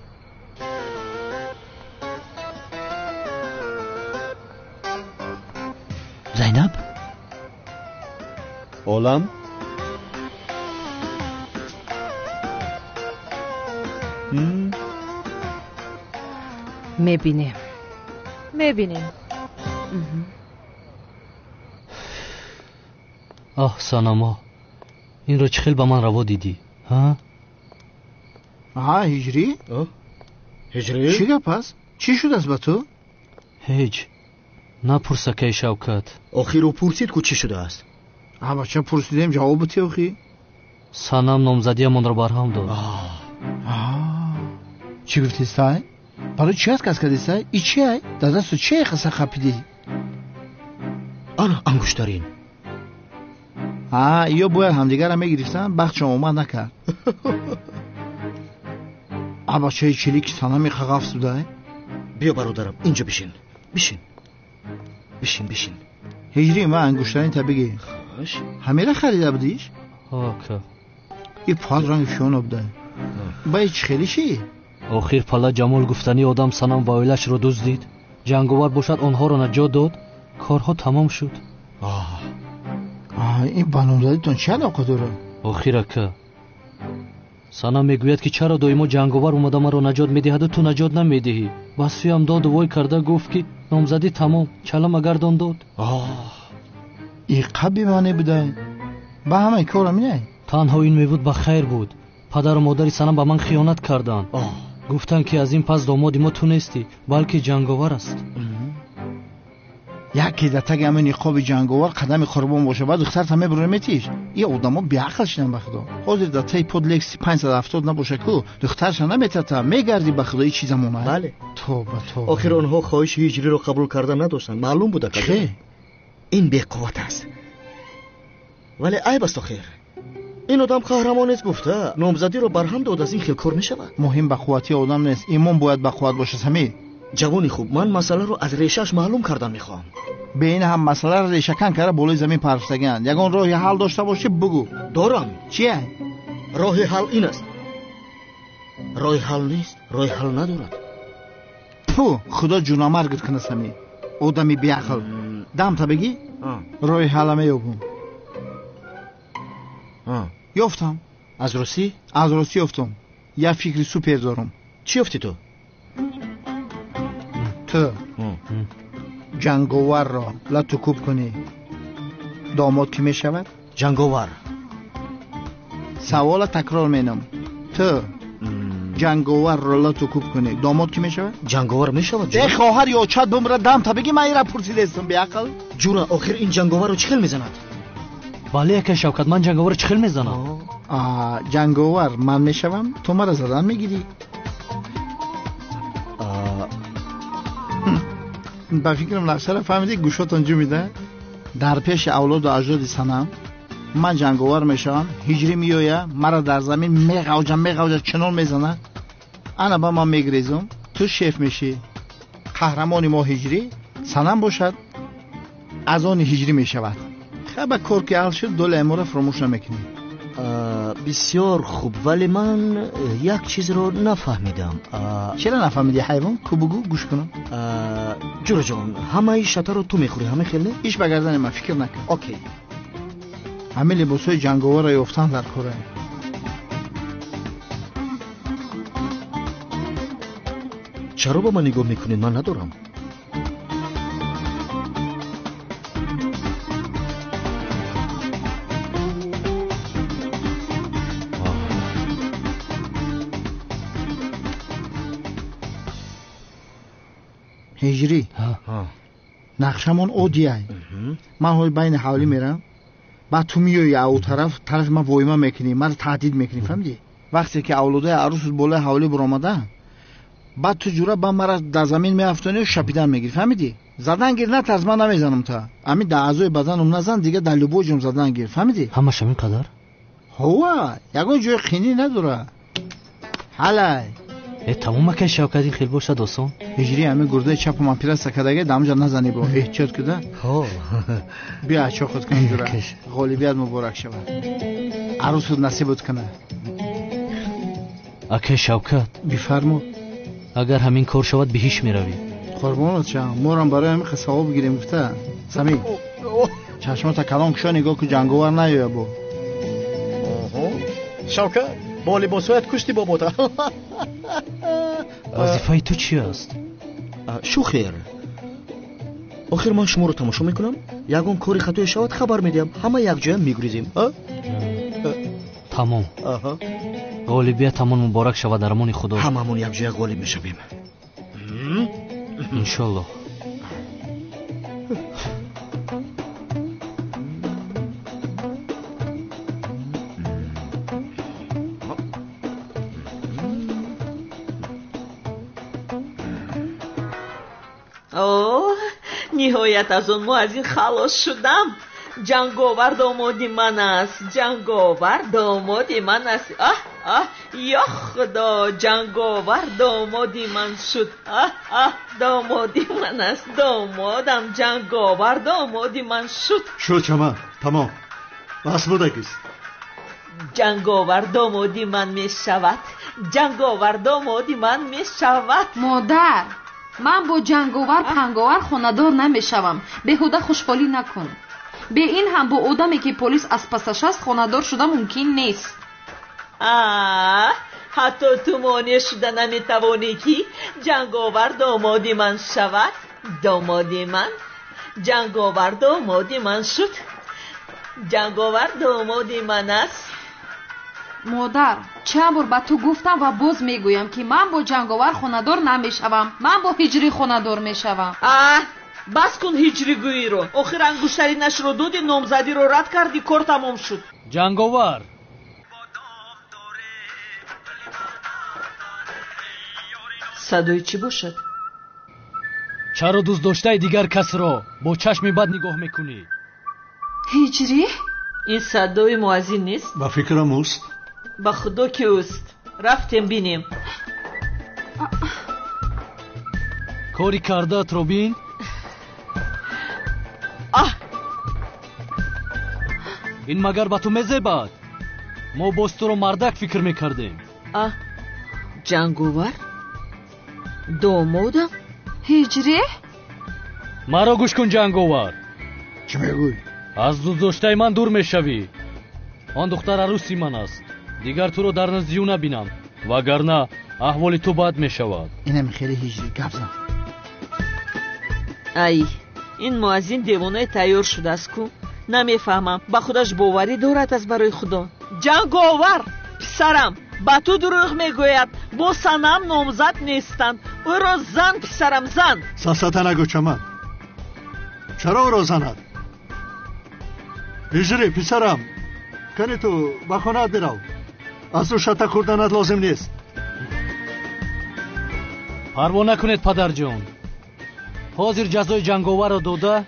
عالم میبینیم آه ساناما این رو چه خیلی با من روا دیدی ها؟ هجری؟ هجری؟ چی گپ است؟ چی شد است با تو؟ هیچ نپرسه که شوکت آخی رو پرسید که چی شده است؟ بچه پرسیدیم جواب بده آخی سانم نامزدی من رو برهم داد چی گفتی سای؟ برای چی هست کس کردی سای؟ ای چی های؟ در دست چی خسته خپیدی؟ آنا انگشترین یا باید همدیگر هم گرفتن بخت شما اومد نکرد بچه چلی که سانم خغف سوده بیا برادرم اینجا بشین هجری ما انگشترین تا بگی همه را خریده بودیش؟ که این پاد رنگ فیون بوده با چی خیلی چی؟ آخر پالا جمال گفتنی آدم سانم و اویلش رو دزدید جنگاور باشد آنها رو نجات داد کارها تمام شد این بانامزدیتون چه علاقه داره؟ آخر که سانم میگوید که چرا دائما جنگاور اومده من رو نجات میدهد و تو نجات نمیدهی وصفی هم داد و وای کرده گفت که نامزدی تمام چلم اگردان داد این قبی معنی بوده با همه کارم نه تنها این میبود با خیر بود پدر و مادری سانم با من خیانت کردن گفتن که از این پس دامادی ما تو نیستی بلکه جنگاور است یکی دتگ همه نقاب جنگاور قدم خربان باشه بعد دختر همه برمیتیش این آدما بیعقل شدن بخدا حاضر دتای پودلکس 570 نباشه کو دخترش نمیتته میگردی بخدا این چیزا مونه بله توبه آخر اونها خواهش هجری رو قبول کردن نداشتن معلوم بوده که این بی‌قوت است ولی عیب است آخر این آدم قهرمان است گفته نامزدی رو برهم داد از این خیل کار میشود مهم به قوتی آدم نیست ایمان باید به قوت باشه سمی جوانی خوب من مسئله رو از ریشهش معلوم کردن میخوام بین هم مسئله رو ریشه کن کرده بالای زمین پرستگن یگان راه حل داشته باشه بگو دارم چیه راه حل این است راه حل نیست راه حل ندارد خدا جونامرگت کنه سمی آدمی بیعقل دم تا بگی راه حل میابون یافتم از روسی یافتم یه فکری سوپر دارم چی یافتی تو جنگاور را لطو کوب کنی داماد کی می شود؟ جنگاور سوال تکرار مینم تو جنگاور را لطو کوب کنی داماد کی می شود؟ جنگاور می شود ده خواهر یا چاد بمره دم تا بگی من ایره پرسیده استم بیعقل جورا آخر این جنگاور رو چخل میزند؟ بله که شوکت من جنگاور چخل میزنم جنگاور من می شوم تو مرا زدن میگیری با فکرم نقشه فهمیدی گوشات انجام میده در پیش اولاد و اجداد سنم من جنگاور میشم هجری میویه مرا در زمین میغوجه چنان میزنه انا با من میگریزم تو شیف میشی قهرمانی ما هجری سنم باشد از آن هجری میشود خب کار که حل شد دول امور فراموش نمیکنی بسیار خوب ولی من یک چیز رو نفهمیدم چرا نفهمیدی حیوان کو بگو گوش کنم جورا جان همه ای شطر رو تو میخوری همه خیلی ایش بگردن من فکر نکن اوکی همه لباسای جنگاور را یافتن در کره چرا با من نگاه میکنید من ندارم هجری نقشمون اودیه من حال بین حوالی میرم بعد تو میای او طرف من وایما میکنی من تهدید میکنی فهمیدی وقتی که اولادای عروس بالای حوالی برآمده بعد تو جورا با مرا در زمین میافتونی و شپیدن میگیری فهمیدی زدن گیر نه ترز من نمیزنم تا همین در اعضای بدنم نزن دیگه در لبوجم زدن گیر فهمیدی همش همین قدر هوا یگان جای خینی نداره حالا تمام که شوکتی خیلی باشه دوستان هجری همه گرده چپ من پیرست کداگه دامجا نزنی برو احتیاط کده بیا چا خود کن جورا غالبیت مبارک شود عروس نصیبت کنه اکه شوکت بفرمو اگر همین کار شود بهش میروی قربانت شم مورم برای همین ثواب بگیریم گفته سمی چشمات کلان کشا نگاه که جنگاور نیایه بو. شوکت با لباسایت کشتی بابا تا. وظیفه تو چی است؟ شو خیر؟ آخر من شما رو تماشا میکنم، یگان کاری خطای شود خبر میدیم، همه یک جای میگریزیم. تمام. غالبیت همون مبارک شود در امان خدا. هممون یک جای غالب میشویم. انشالله. ниҳоят аз он мо аз ин халос шудам. ҷанговар домоди ман аст, ҷанговар домоди ман аст. ё худо, ҷанговар домоди ман шуд. домоди ман аст, домодам, ҷанговар домоди ман шуд. шуд чаман, тамом, бас будагист. ҷанговар домоди ман мешавад, ҷанговар домоди ман мешавад. модар, من با جنگاور پنگاور خونه‌دار نمیشوم. بهوده خوشحالی نکن. به این هم با آدمی که پلیس از پسش است خونه‌دار شده ممکن نیست. حتی تو مانع شده نمیتوانی که جنگاور دامادی من شود؟ دامادی من؟ جنگاور دامادی من شد. جنگاور دامادی من است. مادر، چند بار به تو گفتم و باز میگویم که من با جنگاور خونه‌دار نمیشوم. من با هجری خونه‌دار میشوم. بس کن هجری گویی رو. آخر انگشترینش رو دادی، نامزدی رو رد کردی، کار تمام شد. جنگاور صدای چی باشد؟ چرا دوست داشته دیگر کس را با چشم بد نگاه میکنی؟ هجری؟ این صدای مؤذن نیست؟ با فکرم اوست. با خدا که اوست. رفتیم بینیم. کاری کردت رو بین؟ این مگر با تو مزبد؟ ما باز تو رو مردک فکر میکردیم. جنگاور؟ دامادم؟ هجری؟ مرا گوش کن جنگاور. چی میگوی؟ از دوست داشته من دور میشوی. آن دختر عروسی من است. دیگر تو رو در نزدیک نبینم، وگرنه احوال تو بد میشود. اینم خیلی هجری گپ زن. ای این مؤذن دیوانه تیار شده است کو؟ نمیفهمم. با خودش باوری دارد از برای خدا. جنگاور پسرم با تو دروغ میگوید. با صنم نامزد نیستند. او را زن پسرم زن. ساسته نگو چمن. چرا او را زند؟ هجری پسرم کنی تو با خونه برو. از او شتا خوردنت لازم نیست. پروا نکنید پدر جان. حاضر جزای جنگاور را داده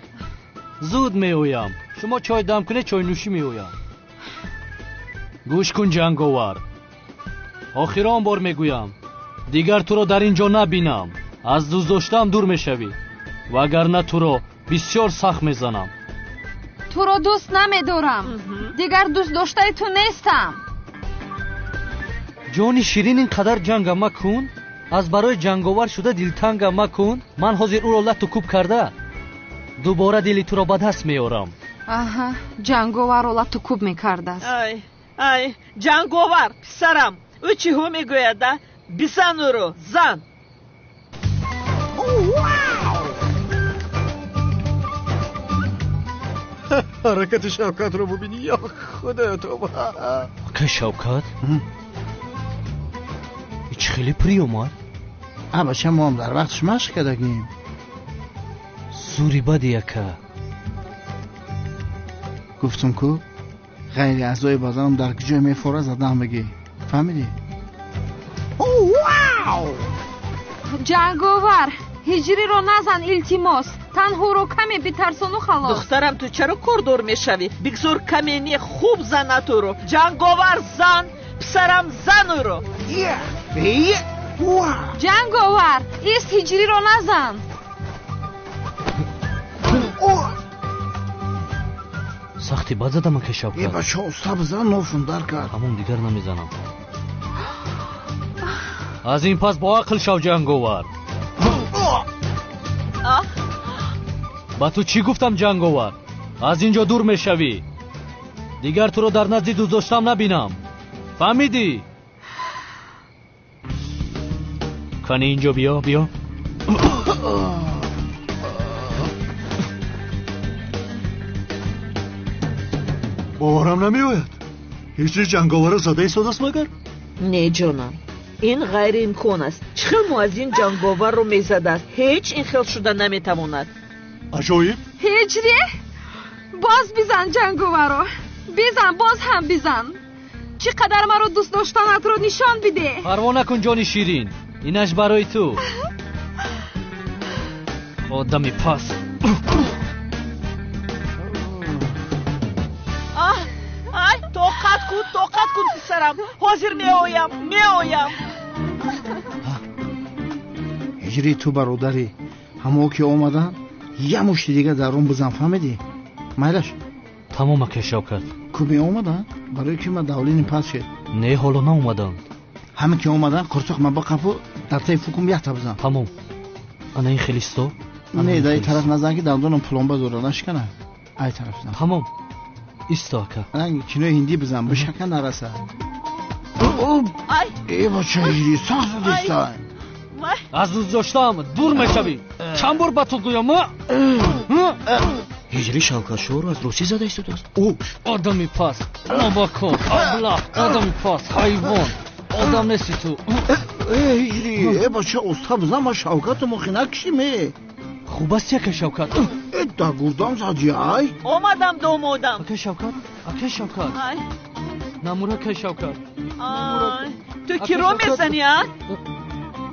زود میآیم. شما چای دم کنید چای نوشی میآیم. گوش کن جنگاور. آخرین بار میگویم دیگر تو را در اینجا نبینم. از دوست داشتم دور میشوی، وگرنه تو را بسیار سخت میزنم. تو را دوست نمیدارم. دیگر دوست داشته تو نیستم. جانی شیرین اینقدر جنگ مکن. از برای جنگاور شده دلتنگ مکن. من حاضر او را لط و کوب کرده دوباره دلی تو را به دست میارم. جنگاور را لط و کوب میکرده است. ای جنگاور پسرم او چی ها میگوید؟ بزن او را زن. حرکت شوکت رو ببینی یا خدا تو. که شوکت؟ هیچ خیلی پری اومد. بچه ما هم در وقتش مشق کردگیم. زوری بده یکه. گفتم که غیر اعضای بازارم در کجای میفوره زدم بگی. فهمیدی؟ جنگاور هجری رو نزن التماس. تنها رو کمی بترسون و خلاص. دخترم تو چرا کردور میشوی؟ بگذار کمینی خوب زن تو رو. جنگاور زن پسرم زن او رو. جنگاور ایست هجری رو نزن. سختی بد زدم که شوکت. یه بچه اصلا بزن نوفون در کرد. همون دیگر نمیزنم. از این پس با عقل شو جنگاور. با تو چی گفتم جنگاور؟ аз ин ҷо дур мешавӣ. дигар туро дар назди дӯздоштам набинам. фаҳмидӣ? кани ин ҷо биё, биё. боварам намеояд. ҳиҷри ҷанговара зада истодааст магар? не ҷонам, ин ғайриимкон аст. чӣ хел муаззин ҷанговарро мезадааст? ҳеҷ ин хел шуда наметавонад. аҷоиб. ҳиҷри, боз бизан ҷанговаро. бизан, боз ҳам бизан. чӣ қадар маро дӯст доштанатро нишон биде. парво накун ҷони ширин, инаш барои ту. одами пас. тоқат кун писарам. ҳозир меоям. ҳиҷри, ту бародари ҳамо ки омадан я мушти дига дар он бизан, фаҳмидӣ? майлаш тамом ака шавкат. ку меомадан? барои ки ма давлини пас шед. не ҳоло наомаданд. ҳамин ки омадан қурсоқ ма бақафу дар таи фукум якта бизан. тамом. ана ин хеле сто. не дар ин тараф назан ки давдонам пломба зора нашкана. ай тараф зан. тамом. исто ака. ранги кинои ҳиндӣ бизан, бишака нараса. эй бача ҳиҷри, сахт зудистан. аз дӯздоштам дур мешавӣ. чанд бор ба ту гӯям? ҳиҷри шавкатшоҳро аз ростӣ зада истодааст. одами пас, нобакор, аблах, одами пас, ҳайвон. одам нести ту. ҳиҷри, бача уста бизан, ма шавкату мохина кишиме. хуб аст яка шавкат. да гурдам зади. ай омадам домодам. ака шавкат, ака шавкат. намура ка шавкат. ту киро мезани?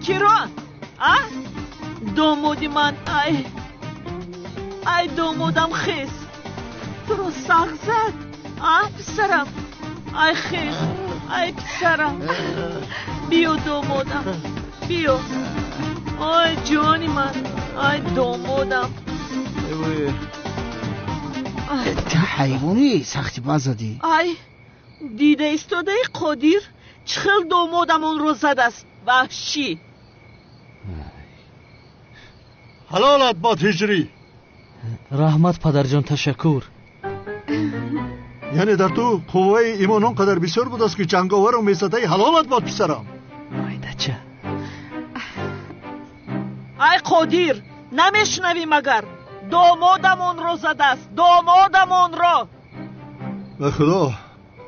киро? домоди ман. ай домодам, хез. туро сағ зад. писарам. ай хез. ай писарам. биё домодам, биё. ой ҷони ман. ай домодам. ҳайвони сахти баз задӣ. ай дида истодаи қодир чӣ хел домодам онро задааст. ваҳшӣ. ҳалолат бод ҳиҷрӣ. раҳмат падарҷон, ташаккур. яъне дар ту қувваи имон он қадар бисёр будааст ки ҷанговарро месадаи ҳалолат бод писарам. майдача. ай қодир, намешунавӣ магар? домодам онро задааст. домодам онро. ба худо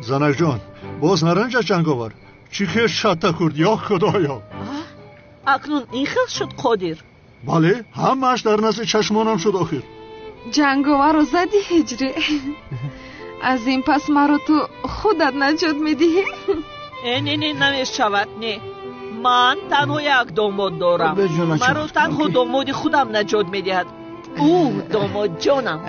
занаҷон, боз наранҷад ҷанговар. чӣ хел шатта курд, ё худоё. акнун ин хел шуд қодир? бале, ҳамааш дар назди чашмонам шуд охир. ҷанговаро задӣ ҳиҷри. аз ин пас маро ту худат наҷот медиҳӣ? не намешавад. не, ман танҳо як домод дорам. маро танҳо домоди худам наҷот медиҳад. ӯ домодҷонам.